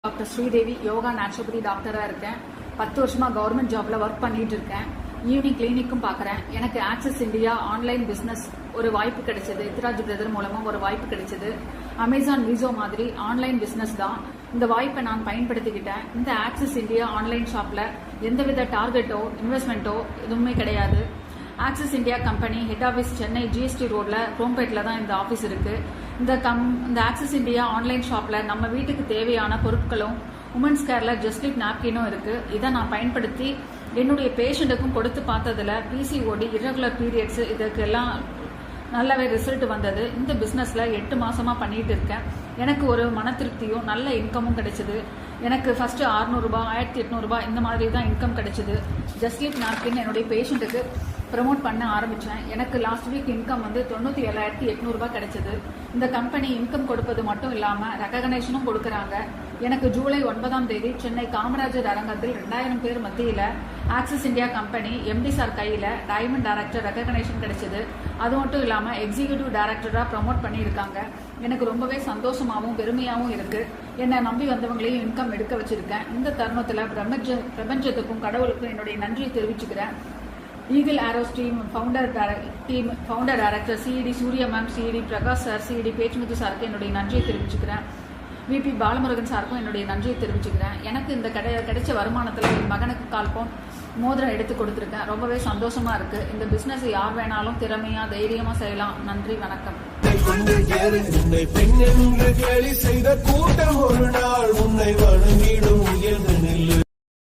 Doctor Sridevi yoga naturopathy டாக்டராக இருக்கேன். 10 வருஷமா கவர்மெண்ட் ஜாப்ல ஒர்க் பண்ணிட்டு இருக்கேன். ஈவினிங் கிளினிக்கும் பார்க்குறேன். எனக்கு ஆக்சிஸ் இந்தியா ஆன்லைன் பிஸ்னஸ் ஒரு வாய்ப்பு கிடைச்சது. எத்ராஜ் பிரதர் மூலமா ஒரு வாய்ப்பு கிடைச்சது. அமேசான் மீசோ மாதிரி ஆன்லைன் பிஸ்னஸ் தான். இந்த வாய்ப்பை நான் பயன்படுத்திக்கிட்டேன். இந்த ஆக்சிஸ் இந்தியா ஆன்லைன் ஷாப்ல எந்தவித டார்கெட்டோ இன்வெஸ்ட்மெண்ட்டோ எதுவுமே கிடையாது. Axis India company head office Chennai GST ரோட்ல குரோம்பேட்ல தான் இந்த ஆஃபீஸ் இருக்கு. இந்த ஆக்சிஸ் இந்தியா ஆன்லைன் ஷாப்ல நம்ம வீட்டுக்கு தேவையான பொருட்களும் உமன்ஸ் கேர்ல ஜஸ்ட்லிப் நாப்கினும் இருக்கு. இதை நான் பயன்படுத்தி என்னுடைய பேஷண்ட்டுக்கும் கொடுத்து பார்த்ததுல பிசிஓடி, இர்ரெகுலர் பீரியட்ஸ் இதுக்கெல்லாம் நல்லாவே ரிசல்ட் வந்தது. இந்த பிஸ்னஸ்ல 8 மாசமா பண்ணிட்டு இருக்கேன். எனக்கு ஒரு மன திருப்தியும் நல்ல இன்கமும் கிடைச்சது. எனக்கு ஃபர்ஸ்ட் 600 ரூபாய் 1800 ரூபாய் இந்த மாதிரி தான் இன்கம் கிடைச்சது. ஜஸ்ட்லிப் நாப்கின் என்னுடைய பேஷண்ட்டுக்கு ப்ரமோட் பண்ண ஆரம்பித்தேன். எனக்கு லாஸ்ட் வீக் இன்கம் வந்து 97,800 ரூபாய் கிடைச்சது. இந்த கம்பெனி இன்கம் கொடுப்பது மட்டும் இல்லாமல் ரெகக்னேஷனும் கொடுக்குறாங்க. எனக்கு ஜூலை 9ஆம் தேதி சென்னை காமராஜர் அரங்கத்தில் 2000 பேர் மத்தியில் axis India company MD sir கையில் டைமண்ட் டைரக்டர் ரெகக்னேஷன் கிடைச்சது. அது மட்டும் இல்லாமல் எக்ஸிக்யூட்டிவ் டைரக்டராக ப்ரமோட் பண்ணியிருக்காங்க. எனக்கு ரொம்பவே சந்தோஷமாகவும் பெருமையாகவும் இருக்கு. என்னை நம்பி வந்தவங்களையும் இன்கம் எடுக்க வச்சிருக்கேன். இந்த தருணத்தில் பிரபஞ்சத்துக்கும் கடவுளுக்கும் என்னுடைய நன்றியை தெரிவிச்சுக்கிறேன். Eagle Arrows team founder director CET Surya ma'am, CET Prakash sir, CET Pechumuthu சாருக்கு என்னுடைய நன்றியை தெரிவிச்சுக்கிறேன். விபி பாலமுருகன் சாருக்கும் என்னுடைய நன்றியை தெரிவிச்சுக்கிறேன். எனக்கு இந்த கிடைச்ச வருமானத்தில் என் மகனுக்கு கால்போன் மோதிரம் எடுத்து கொடுத்துருக்கேன். ரொம்பவே சந்தோஷமா இருக்கு. இந்த பிசினஸ் யார் வேணாலும் திறமையா தைரியமா செய்யலாம். நன்றி, வணக்கம். கூட்டம் ஒரு நாள் உன்னை வணங்கிடும் உயர்ந்து நில்லு.